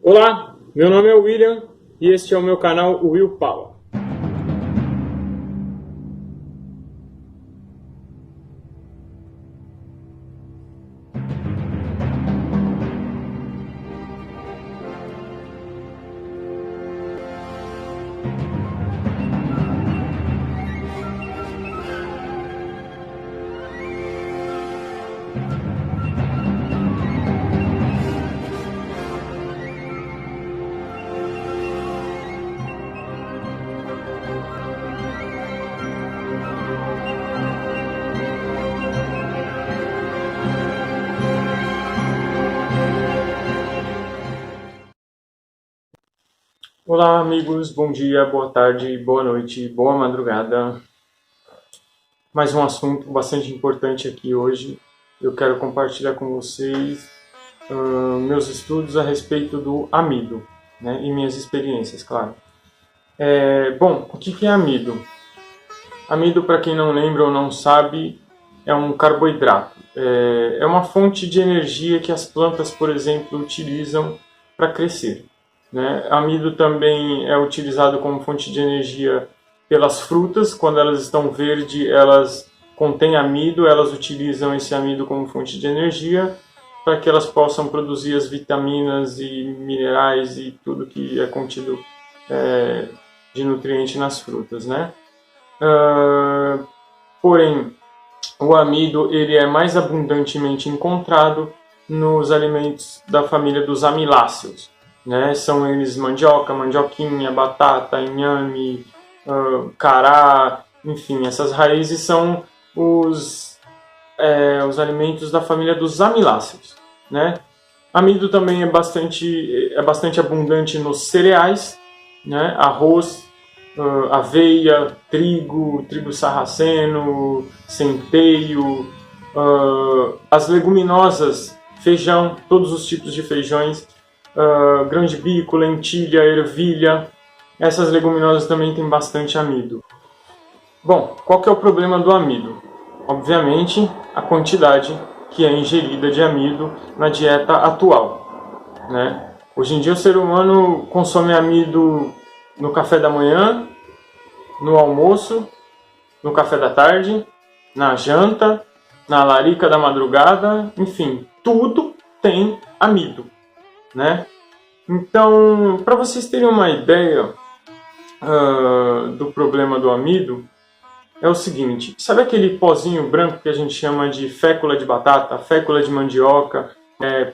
Olá, meu nome é William e este é o meu canal Will Power. Olá amigos, bom dia, boa tarde, boa noite, boa madrugada. Mais um assunto bastante importante aqui hoje. Eu quero compartilhar com vocês meus estudos a respeito do amido, né, e minhas experiências, claro. Bom, o que é amido? Amido, para quem não lembra ou não sabe, é um carboidrato. É uma fonte de energia que as plantas, por exemplo, utilizam para crescer. Né? Amido também é utilizado como fonte de energia pelas frutas. Quando elas estão verdes, elas contêm amido, elas utilizam esse amido como fonte de energia para que elas possam produzir as vitaminas e minerais e tudo que é contido de nutriente nas frutas. Né? Porém, o amido ele é mais abundantemente encontrado nos alimentos da família dos amiláceos. Né? São eles mandioca, mandioquinha, batata, inhame, cará, enfim, essas raízes são os alimentos da família dos amiláceos. Né? Amido também é bastante abundante nos cereais, né? Arroz, aveia, trigo sarraceno, centeio, as leguminosas, feijão, todos os tipos de feijões, grão de bico, lentilha, ervilha. Essas leguminosas também têm bastante amido. Bom, qual que é o problema do amido? Obviamente, a quantidade que é ingerida de amido na dieta atual. Né? Hoje em dia o ser humano consome amido no café da manhã, no almoço, no café da tarde, na janta, na larica da madrugada, enfim, tudo tem amido. Né? Então, para vocês terem uma ideia do problema do amido, é o seguinte: sabe aquele pozinho branco que a gente chama de fécula de batata, fécula de mandioca,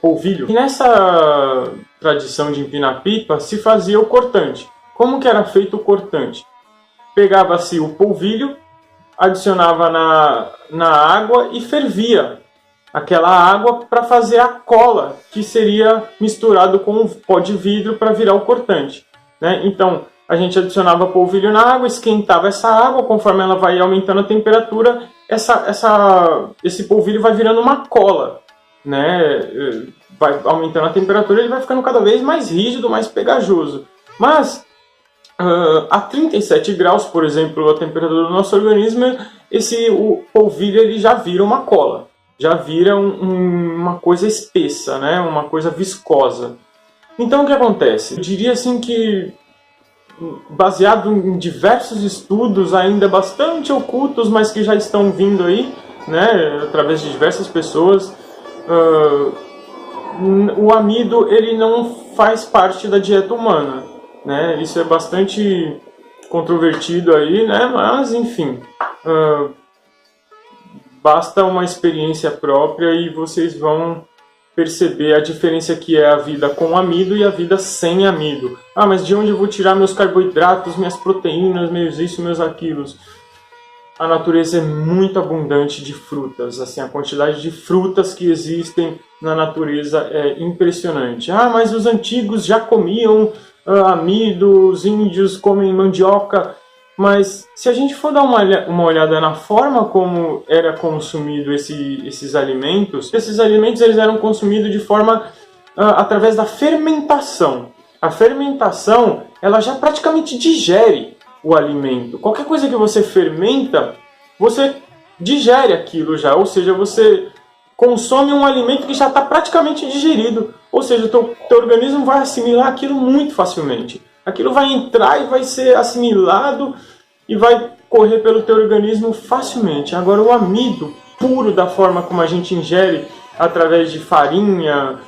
polvilho? E nessa tradição de empinar pipa se fazia o cortante. Como que era feito o cortante? Pegava-se o polvilho, adicionava na água e fervia aquela água para fazer a cola, que seria misturado com o pó de vidro para virar o cortante. Né? Então, a gente adicionava polvilho na água, esquentava essa água, conforme ela vai aumentando a temperatura, esse polvilho vai virando uma cola. Né? Vai aumentando a temperatura, ele vai ficando cada vez mais rígido, mais pegajoso. Mas, a 37 graus, por exemplo, a temperatura do nosso organismo, o polvilho ele já vira uma cola. Já vira uma coisa espessa, né? Uma coisa viscosa. Então o que acontece? Eu diria assim que, baseado em diversos estudos ainda bastante ocultos, mas que já estão vindo aí, né? Através de diversas pessoas, o amido ele não faz parte da dieta humana. Né? Isso é bastante controvertido aí, né? Mas enfim... Basta uma experiência própria e vocês vão perceber a diferença que é a vida com amido e a vida sem amido. Ah, mas de onde eu vou tirar meus carboidratos, minhas proteínas, meus isso, meus aquilos? A natureza é muito abundante de frutas. Assim, a quantidade de frutas que existem na natureza é impressionante. Ah, mas os antigos já comiam amido, os índios comem mandioca. Mas se a gente for dar uma olhada na forma como era consumido esses alimentos eles eram consumidos de forma através da fermentação. A fermentação ela já praticamente digere o alimento. Qualquer coisa que você fermenta, você digere aquilo já, ou seja, você consome um alimento que já está praticamente digerido. Ou seja, teu organismo vai assimilar aquilo muito facilmente. Aquilo vai entrar e vai ser assimilado e vai correr pelo teu organismo facilmente. Agora, o amido puro, da forma como a gente ingere, através de farinha,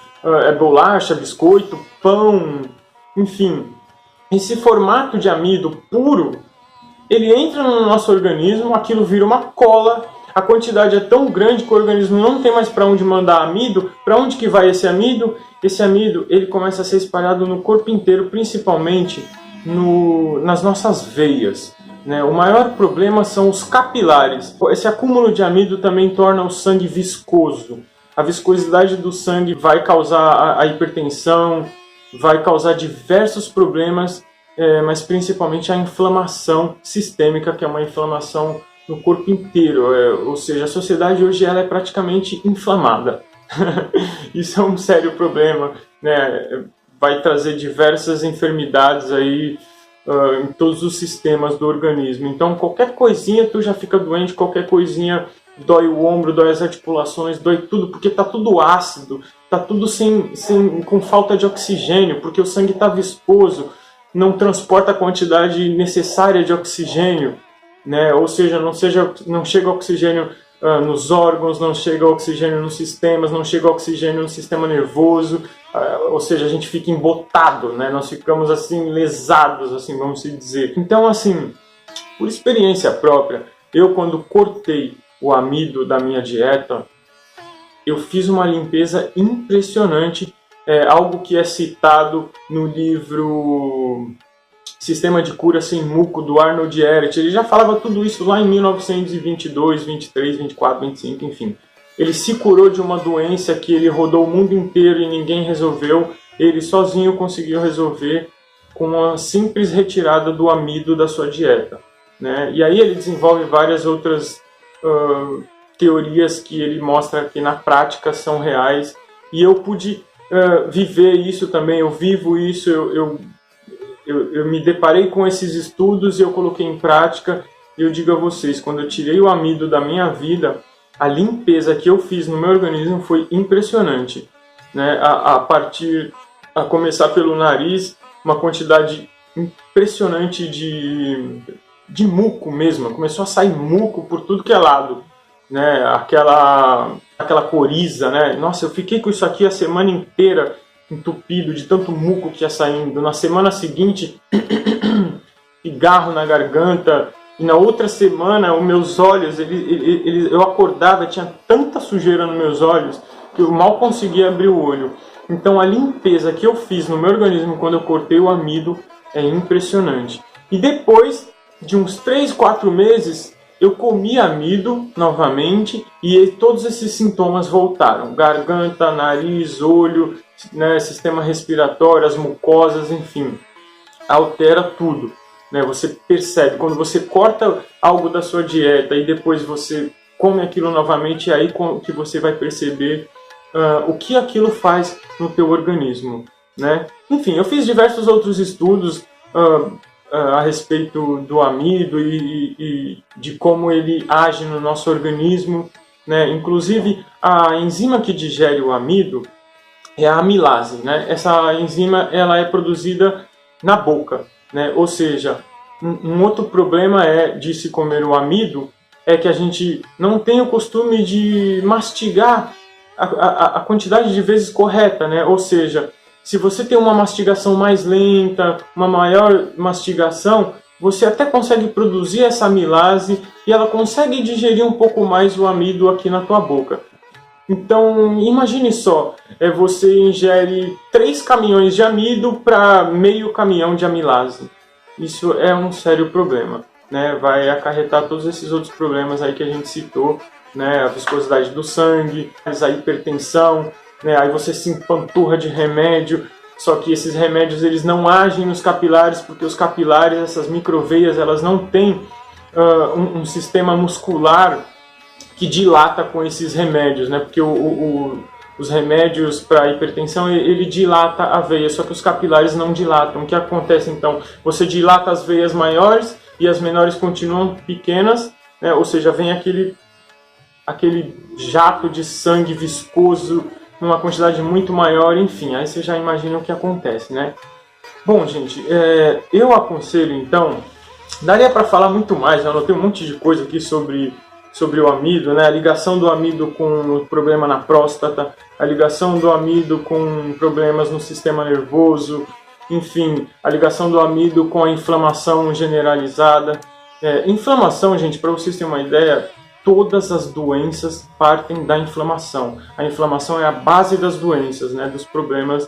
bolacha, biscoito, pão, enfim, esse formato de amido puro, ele entra no nosso organismo, aquilo vira uma cola, a quantidade é tão grande que o organismo não tem mais para onde mandar amido. Para onde que vai esse amido? Esse amido ele começa a ser espalhado no corpo inteiro, principalmente nas nossas veias. Né? O maior problema são os capilares. Esse acúmulo de amido também torna o sangue viscoso. A viscosidade do sangue vai causar a hipertensão, vai causar diversos problemas, mas principalmente a inflamação sistêmica, que é uma inflamação no corpo inteiro. Ou seja, a sociedade hoje ela é praticamente inflamada. Isso é um sério problema, né? Vai trazer diversas enfermidades aí em todos os sistemas do organismo. Então qualquer coisinha tu já fica doente, qualquer coisinha dói o ombro, dói as articulações, dói tudo, porque tá tudo ácido, tá tudo com falta de oxigênio, porque o sangue está viscoso, não transporta a quantidade necessária de oxigênio, né? Ou seja, não chega oxigênio nos órgãos, não chega oxigênio nos sistemas, não chega oxigênio no sistema nervoso, ou seja, a gente fica embotado, né? Nós ficamos assim lesados, assim, vamos dizer. Então, assim, por experiência própria, eu quando cortei o amido da minha dieta, eu fiz uma limpeza impressionante, algo que é citado no livro Sistema de Cura Sem Muco, do Arnold Ehret. Ele já falava tudo isso lá em 1922, 23, 24, 25, enfim. Ele se curou de uma doença que ele rodou o mundo inteiro e ninguém resolveu. Ele sozinho conseguiu resolver com uma simples retirada do amido da sua dieta, né? E aí ele desenvolve várias outras teorias que ele mostra que na prática são reais. E eu pude viver isso também, eu vivo isso, eu me deparei com esses estudos e eu coloquei em prática. E eu digo a vocês, quando eu tirei o amido da minha vida, a limpeza que eu fiz no meu organismo foi impressionante, né? A começar pelo nariz, uma quantidade impressionante de muco mesmo. Começou a sair muco por tudo que é lado, né? Aquela coriza, né? Nossa, eu fiquei com isso aqui a semana inteira, entupido de tanto muco que ia saindo. Na semana seguinte, pigarro na garganta. E na outra semana, os meus olhos, eu acordava, tinha tanta sujeira nos meus olhos que eu mal conseguia abrir o olho. Então a limpeza que eu fiz no meu organismo quando eu cortei o amido é impressionante. E depois de uns 3, 4 meses, eu comi amido novamente e todos esses sintomas voltaram. Garganta, nariz, olho, né, sistema respiratório, as mucosas, enfim. Altera tudo, né? Você percebe, quando você corta algo da sua dieta e depois você come aquilo novamente, é aí que você vai perceber o que aquilo faz no teu organismo, né? Enfim, eu fiz diversos outros estudos a respeito do amido e de como ele age no nosso organismo, né? Inclusive, a enzima que digere o amido é a amilase, né? Essa enzima ela é produzida na boca, né? Ou seja, um outro problema de se comer o amido é que a gente não tem o costume de mastigar a quantidade de vezes correta, né? Ou seja, se você tem uma mastigação mais lenta, uma maior mastigação, você até consegue produzir essa amilase e ela consegue digerir um pouco mais o amido aqui na tua boca. Então, imagine só, você ingere 3 caminhões de amido para meio caminhão de amilase. Isso é um sério problema, né? Vai acarretar todos esses outros problemas aí que a gente citou, né? A viscosidade do sangue, a hipertensão, né? Aí você se empanturra de remédio, só que esses remédios eles não agem nos capilares, porque os capilares, essas microveias, elas não têm um sistema muscular que dilata com esses remédios, né? Porque os remédios para hipertensão, ele dilata a veia, só que os capilares não dilatam. O que acontece então? Você dilata as veias maiores e as menores continuam pequenas, né? Ou seja, vem aquele jato de sangue viscoso, numa quantidade muito maior, enfim, aí você já imagina o que acontece, né? Bom, gente, eu aconselho então, daria para falar muito mais, eu anotei um monte de coisa aqui sobre o amido, né? A ligação do amido com o problema na próstata, a ligação do amido com problemas no sistema nervoso, enfim, a ligação do amido com a inflamação generalizada. Inflamação, gente, para vocês terem uma ideia, todas as doenças partem da inflamação. A inflamação é a base das doenças, né? Dos problemas,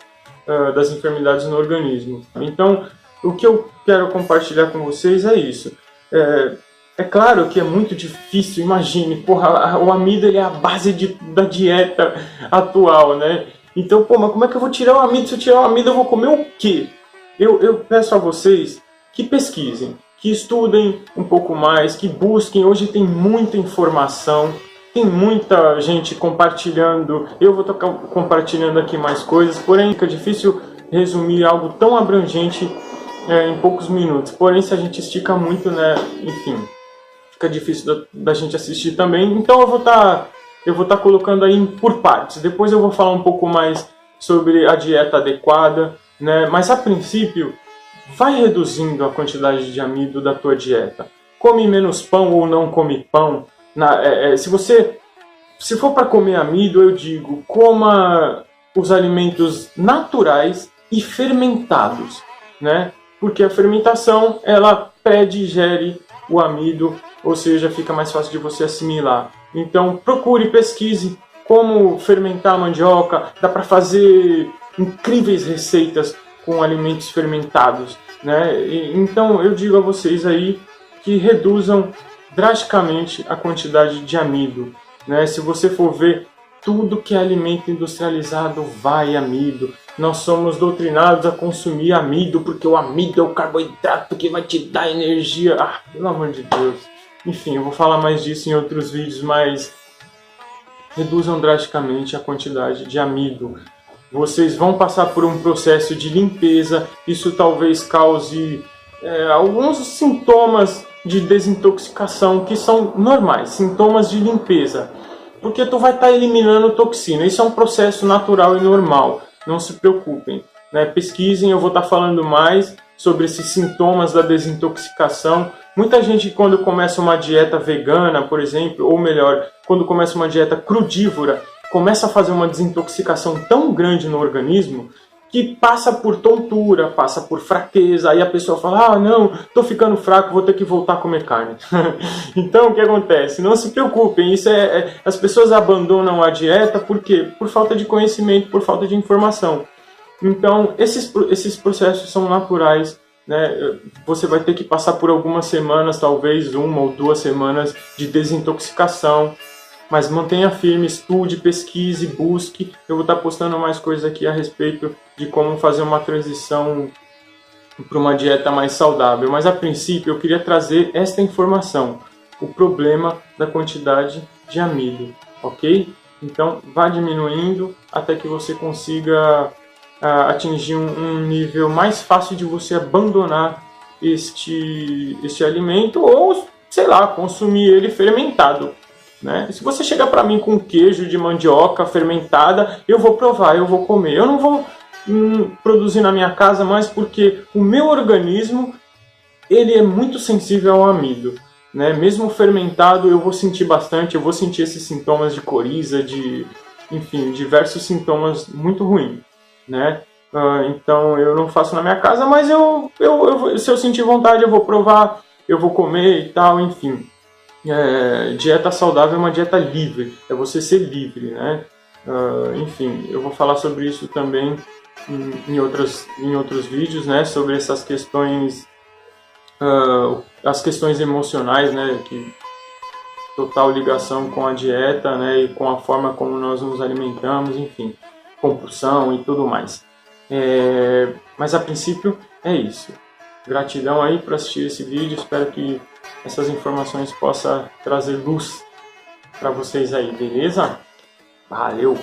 das enfermidades no organismo. Então, o que eu quero compartilhar com vocês é isso. É claro que é muito difícil, imagine, porra, o amido ele é a base da dieta atual, né? Então, pô, mas como é que eu vou tirar o amido? Se eu tirar o amido, eu vou comer o quê? Eu peço a vocês que pesquisem, que estudem um pouco mais, que busquem. Hoje tem muita informação, tem muita gente compartilhando. Eu vou estar compartilhando aqui mais coisas, porém fica difícil resumir algo tão abrangente em poucos minutos. Porém, se a gente estica muito, né, enfim, fica difícil da gente assistir também. Então eu vou estar colocando aí por partes. Depois eu vou falar um pouco mais sobre a dieta adequada, né? Mas a princípio, vai reduzindo a quantidade de amido da tua dieta. Come menos pão ou não come pão. Se for para comer amido, eu digo, coma os alimentos naturais e fermentados, né? Porque a fermentação, ela pré-digere o amido, ou seja, fica mais fácil de você assimilar. Então, procure, pesquise como fermentar a mandioca. Dá para fazer incríveis receitas com alimentos fermentados, né? Então, eu digo a vocês aí que reduzam drasticamente a quantidade de amido, né? Se você for ver, tudo que é alimento industrializado vai amido. Nós somos doutrinados a consumir amido, porque o amido é o carboidrato que vai te dar energia. Ah, pelo amor de Deus. Enfim, eu vou falar mais disso em outros vídeos, mas reduzam drasticamente a quantidade de amido. Vocês vão passar por um processo de limpeza, isso talvez cause alguns sintomas de desintoxicação que são normais, sintomas de limpeza, porque tu vai estar eliminando toxina. Isso é um processo natural e normal, não se preocupem, né? Pesquisem, eu vou estar falando mais sobre esses sintomas da desintoxicação. Muita gente, quando começa uma dieta vegana, por exemplo, ou melhor, quando começa uma dieta crudívora, começa a fazer uma desintoxicação tão grande no organismo que passa por tontura, passa por fraqueza. Aí a pessoa fala, ah, não, tô ficando fraco, vou ter que voltar a comer carne. Então, o que acontece? Não se preocupem, as pessoas abandonam a dieta por quê? Por falta de conhecimento, por falta de informação. Então, esses processos são naturais, né? Você vai ter que passar por algumas semanas, talvez 1 ou 2 semanas de desintoxicação, mas mantenha firme, estude, pesquise, busque. Eu vou estar postando mais coisas aqui a respeito de como fazer uma transição para uma dieta mais saudável. Mas a princípio eu queria trazer esta informação, o problema da quantidade de amido, ok? Então vá diminuindo até que você consiga atingir um nível mais fácil de você abandonar este alimento ou, sei lá, consumir ele fermentado, né? Se você chegar para mim com queijo de mandioca fermentada, eu vou provar, eu vou comer. Eu não vou produzir na minha casa mais porque o meu organismo ele é muito sensível ao amido, né? Mesmo fermentado eu vou sentir bastante, eu vou sentir esses sintomas de coriza, enfim, diversos sintomas muito ruins, né? Então eu não faço na minha casa, mas se eu sentir vontade eu vou provar, eu vou comer e tal, enfim. Dieta saudável é uma dieta livre, é você ser livre, né? Enfim, eu vou falar sobre isso também em outros vídeos, né? Sobre essas questões, as questões emocionais, né? Que total ligação com a dieta, né? E com a forma como nós nos alimentamos, enfim, compulsão e tudo mais. Mas a princípio é isso. Gratidão aí por assistir esse vídeo, espero que essas informações possam trazer luz para vocês aí, beleza? Valeu!